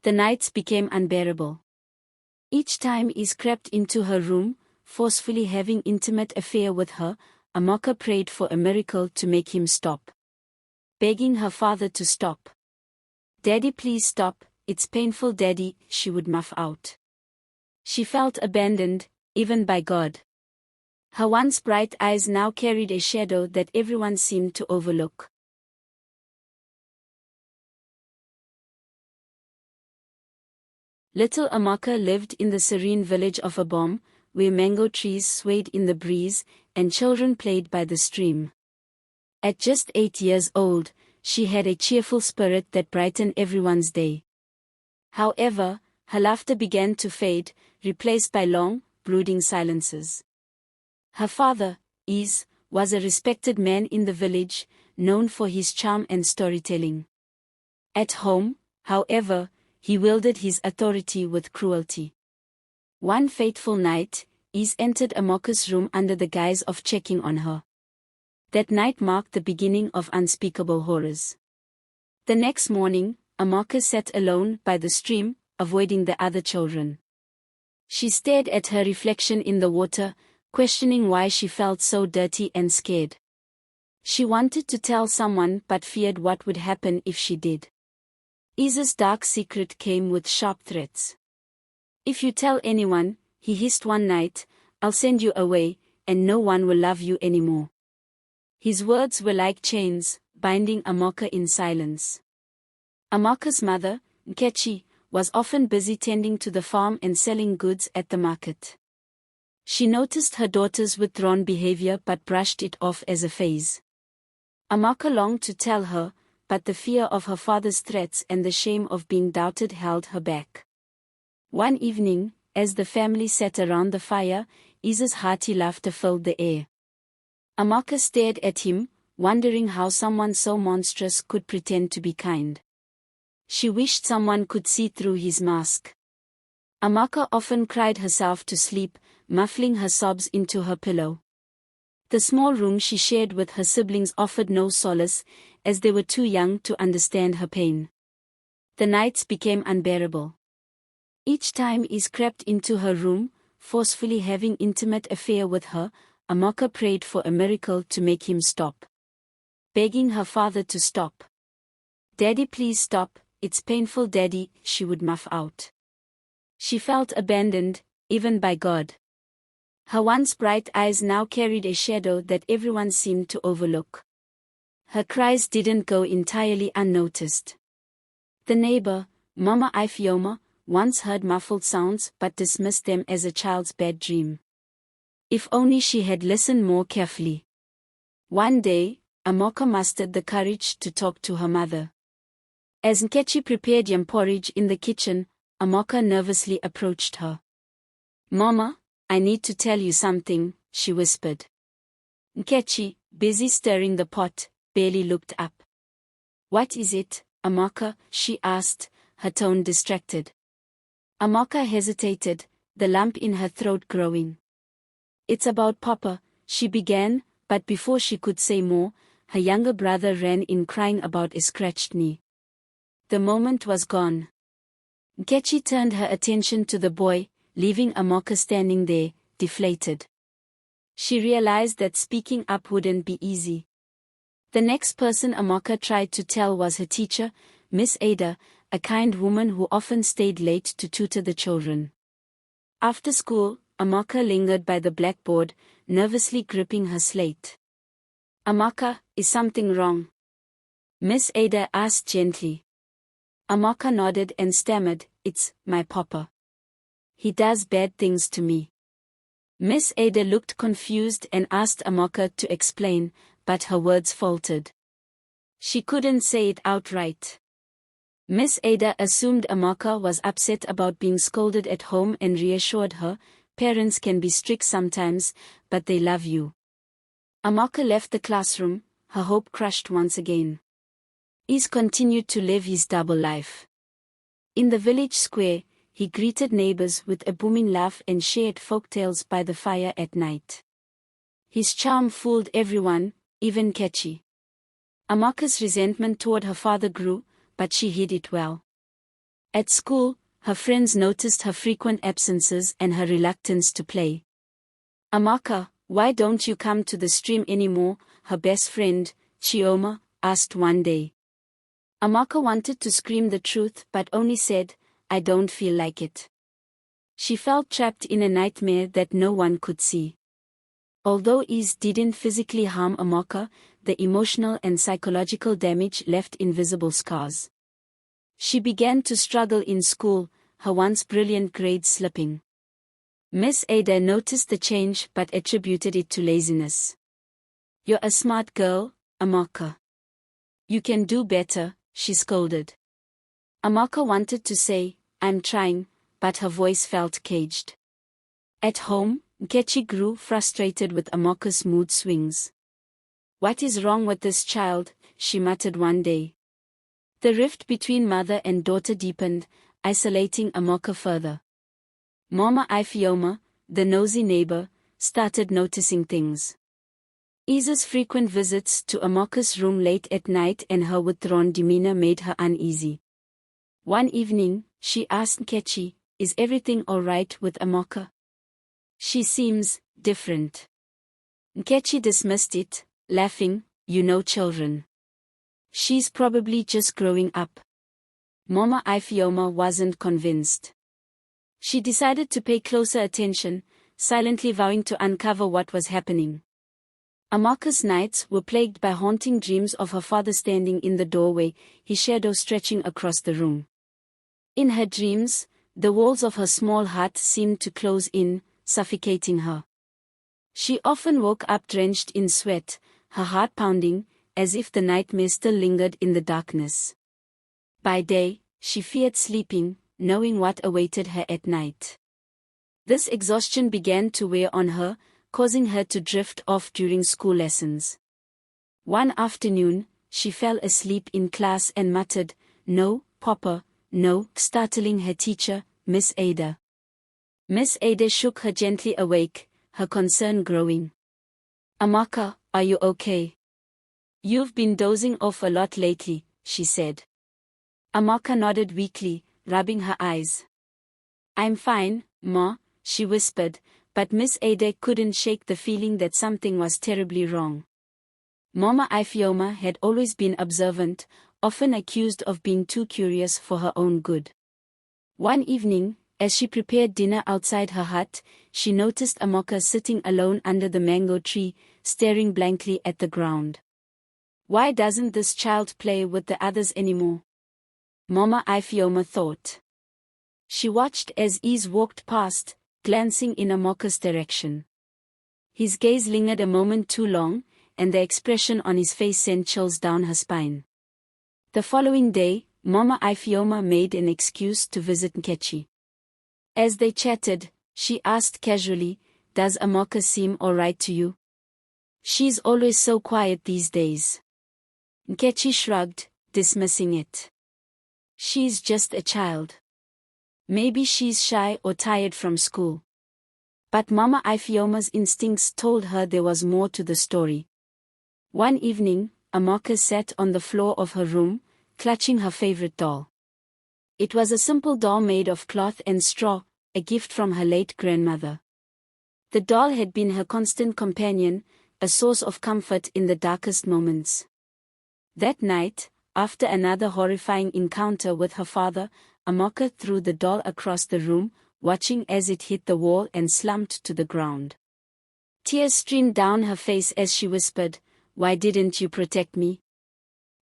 The nights became unbearable. Each time Is crept into her room, forcefully having intimate affair with her, Amaka prayed for a miracle to make him stop. Begging her father to stop. "Daddy, please stop, it's painful, Daddy," she would muff out. She felt abandoned, even by God. Her once bright eyes now carried a shadow that everyone seemed to overlook. Little Amaka lived in the serene village of Abom, where mango trees swayed in the breeze, and children played by the stream. At just 8 years old, she had a cheerful spirit that brightened everyone's day. However, her laughter began to fade, replaced by long, brooding silences. Her father, Is, was a respected man in the village, known for his charm and storytelling. At home, however, he wielded his authority with cruelty. One fateful night, Is entered Amaka's room under the guise of checking on her. That night marked the beginning of unspeakable horrors. The next morning, Amaka sat alone by the stream, avoiding the other children. She stared at her reflection in the water, questioning why she felt so dirty and scared. She wanted to tell someone but feared what would happen if she did. Is's dark secret came with sharp threats. "If you tell anyone," he hissed one night, "I'll send you away, and no one will love you anymore." His words were like chains, binding Amaka in silence. Amaka's mother, Nkechi, was often busy tending to the farm and selling goods at the market. She noticed her daughter's withdrawn behavior but brushed it off as a phase. Amaka longed to tell her, but the fear of her father's threats and the shame of being doubted held her back. One evening, as the family sat around the fire, Is's hearty laughter filled the air. Amaka stared at him, wondering how someone so monstrous could pretend to be kind. She wished someone could see through his mask. Amaka often cried herself to sleep, muffling her sobs into her pillow. The small room she shared with her siblings offered no solace, as they were too young to understand her pain. The nights became unbearable. Each time Is crept into her room, forcefully having intimate affair with her, Amaka prayed for a miracle to make him stop. Begging her father to stop. "Daddy, please stop, it's painful, Daddy," she would muff out. She felt abandoned, even by God. Her once bright eyes now carried a shadow that everyone seemed to overlook. Her cries didn't go entirely unnoticed. The neighbor, Mama Ifioma, once heard muffled sounds but dismissed them as a child's bad dream. If only she had listened more carefully. One day, Amaka mustered the courage to talk to her mother. As Nkechi prepared yam porridge in the kitchen, Amaka nervously approached her. "Mama, I need to tell you something," she whispered. Nkechi, busy stirring the pot, barely looked up. "What is it, Amaka?" she asked, her tone distracted. Amaka hesitated, the lump in her throat growing. "It's about Papa," she began, but before she could say more, her younger brother ran in crying about a scratched knee. The moment was gone. Nkechi turned her attention to the boy, leaving Amaka standing there, deflated. She realized that speaking up wouldn't be easy. The next person Amaka tried to tell was her teacher, Miss Ada, a kind woman who often stayed late to tutor the children. After school, Amaka lingered by the blackboard, nervously gripping her slate. "Amaka, is something wrong?" Miss Ada asked gently. Amaka nodded and stammered, "It's my papa. He does bad things to me." Miss Ada looked confused and asked Amaka to explain, but her words faltered. She couldn't say it outright. Miss Ada assumed Amaka was upset about being scolded at home and reassured her, "Parents can be strict sometimes, but they love you." Amaka left the classroom, her hope crushed once again. Is continued to live his double life. In the village square, he greeted neighbors with a booming laugh and shared folktales by the fire at night. His charm fooled everyone, even Kechi. Amaka's resentment toward her father grew, but she hid it well. At school, her friends noticed her frequent absences and her reluctance to play. "Amaka, why don't you come to the stream anymore?" her best friend, Chioma, asked one day. Amaka wanted to scream the truth but only said, "I don't feel like it." She felt trapped in a nightmare that no one could see. Although Ease didn't physically harm Amaka, the emotional and psychological damage left invisible scars. She began to struggle in school, her once brilliant grades slipping. Miss Ada noticed the change but attributed it to laziness. "You're a smart girl, Amaka. You can do better," she scolded. Amaka wanted to say, "I'm trying," but her voice felt caged. At home, Nkechi grew frustrated with Amaka's mood swings. "What is wrong with this child?" she muttered one day. The rift between mother and daughter deepened, isolating Amaka further. Mama Ifeoma, the nosy neighbor, started noticing things. Isa's frequent visits to Amaka's room late at night and her withdrawn demeanor made her uneasy. One evening, she asked Nkechi, "Is everything all right with Amaka? She seems different." Nkechi dismissed it, laughing, "You know children. She's probably just growing up." Mama Ifeoma wasn't convinced. She decided to pay closer attention, silently vowing to uncover what was happening. Amaka's nights were plagued by haunting dreams of her father standing in the doorway, his shadow stretching across the room. In her dreams, the walls of her small hut seemed to close in, suffocating her. She often woke up drenched in sweat, her heart pounding, as if the nightmare still lingered in the darkness. By day, she feared sleeping, knowing what awaited her at night. This exhaustion began to wear on her, causing her to drift off during school lessons. One afternoon, she fell asleep in class and muttered, "No, Papa, no," startling her teacher, Miss Ada. Miss Ada shook her gently awake, her concern growing. "Amaka, are you okay? You've been dozing off a lot lately," she said. Amaka nodded weakly, rubbing her eyes. "I'm fine, Ma," she whispered, but Miss Ada couldn't shake the feeling that something was terribly wrong. Mama Ifeoma had always been observant, often accused of being too curious for her own good. One evening, as she prepared dinner outside her hut, she noticed Amaka sitting alone under the mango tree, staring blankly at the ground. "Why doesn't this child play with the others anymore?" Mama Ifeoma thought. She watched as Ease walked past, glancing in Amaka's direction. His gaze lingered a moment too long, and the expression on his face sent chills down her spine. The following day, Mama Ifeoma made an excuse to visit Nkechi. As they chatted, she asked casually, "Does Amaka seem alright to you? She's always so quiet these days." Nkechi shrugged, dismissing it. "She's just a child. Maybe she's shy or tired from school." But Mama Ifeoma's instincts told her there was more to the story. One evening, Amaka sat on the floor of her room, clutching her favorite doll. It was a simple doll made of cloth and straw, a gift from her late grandmother. The doll had been her constant companion, a source of comfort in the darkest moments. That night, after another horrifying encounter with her father, Amaka threw the doll across the room, watching as it hit the wall and slumped to the ground. Tears streamed down her face as she whispered, "Why didn't you protect me?"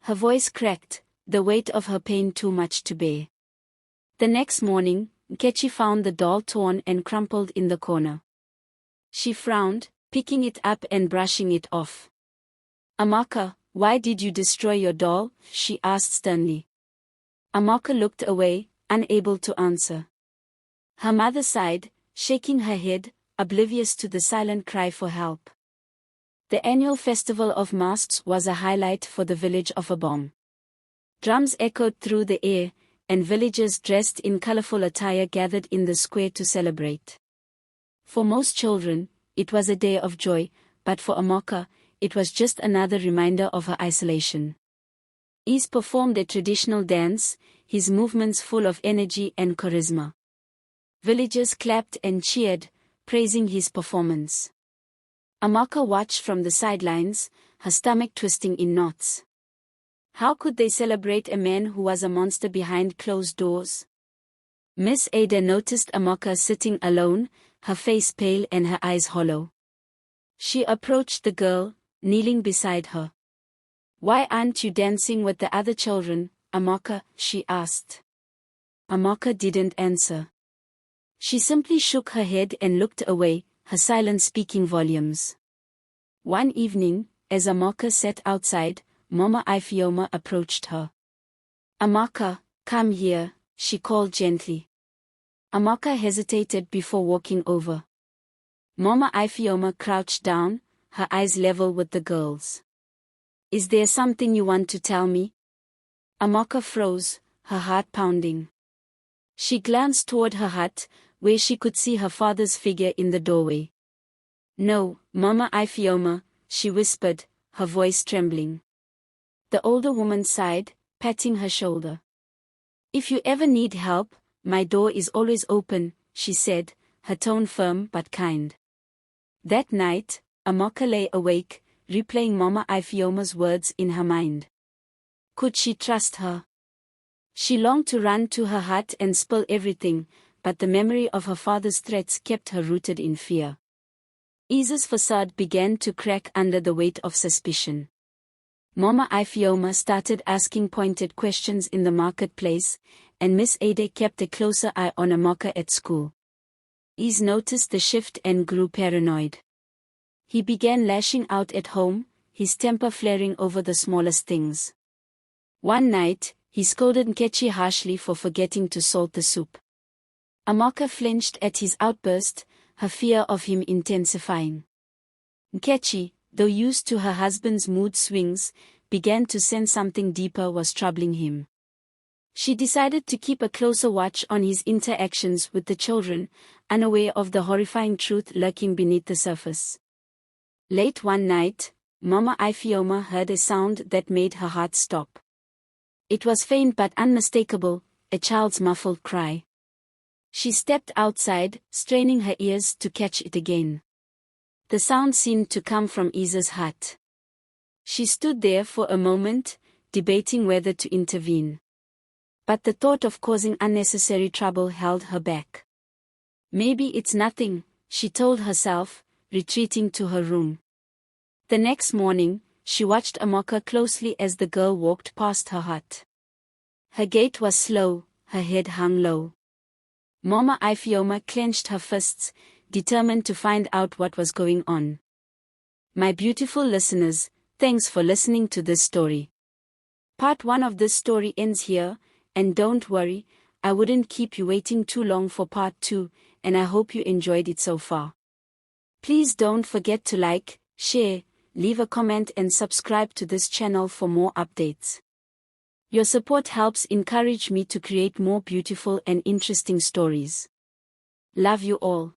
Her voice cracked, the weight of her pain too much to bear. The next morning, Nkechi found the doll torn and crumpled in the corner. She frowned, picking it up and brushing it off. "Amaka, why did you destroy your doll?" she asked sternly. Amaka looked away, unable to answer. Her mother sighed, shaking her head, oblivious to the silent cry for help. The annual festival of masks was a highlight for the village of Abom. Drums echoed through the air, and villagers dressed in colorful attire gathered in the square to celebrate. For most children, it was a day of joy, but for Amaka, it was just another reminder of her isolation. Ease performed a traditional dance, his movements full of energy and charisma. Villagers clapped and cheered, praising his performance. Amaka watched from the sidelines, her stomach twisting in knots. How could they celebrate a man who was a monster behind closed doors? Miss Ada noticed Amaka sitting alone, her face pale and her eyes hollow. She approached the girl, kneeling beside her. "Why aren't you dancing with the other children, Amaka?" she asked. Amaka didn't answer. She simply shook her head and looked away, her silence speaking volumes. One evening, as Amaka sat outside, Mama Ifeoma approached her. "Amaka, come here," she called gently. Amaka hesitated before walking over. Mama Ifeoma crouched down, her eyes level with the girl's. "Is there something you want to tell me?" Amaka froze, her heart pounding. She glanced toward her hut, where she could see her father's figure in the doorway. "No, Mama Ifeoma," she whispered, her voice trembling. The older woman sighed, patting her shoulder. "If you ever need help, my door is always open," she said, her tone firm but kind. That night, Amaka lay awake, replaying Mama Ifeoma's words in her mind. Could she trust her? She longed to run to her hut and spill everything, but the memory of her father's threats kept her rooted in fear. Isa's facade began to crack under the weight of suspicion. Mama Ifeoma started asking pointed questions in the marketplace, and Miss Ada kept a closer eye on Amaka at school. Is noticed the shift and grew paranoid. He began lashing out at home, his temper flaring over the smallest things. One night, he scolded Nkechi harshly for forgetting to salt the soup. Amaka flinched at his outburst, her fear of him intensifying. Nkechi, though used to her husband's mood swings, began to sense something deeper was troubling him. She decided to keep a closer watch on his interactions with the children, unaware of the horrifying truth lurking beneath the surface. Late one night, Mama Ifeoma heard a sound that made her heart stop. It was faint but unmistakable, a child's muffled cry. She stepped outside, straining her ears to catch it again. The sound seemed to come from Isa's hut. She stood there for a moment, debating whether to intervene. But the thought of causing unnecessary trouble held her back. "Maybe it's nothing," she told herself, retreating to her room. The next morning, she watched Amaka closely as the girl walked past her hut. Her gait was slow, her head hung low. Mama Ifeoma clenched her fists, determined to find out what was going on. My beautiful listeners, thanks for listening to this story. Part 1 of this story ends here, and don't worry, I wouldn't keep you waiting too long for part 2, and I hope you enjoyed it so far. Please don't forget to like, share, leave a comment and subscribe to this channel for more updates. Your support helps encourage me to create more beautiful and interesting stories. Love you all.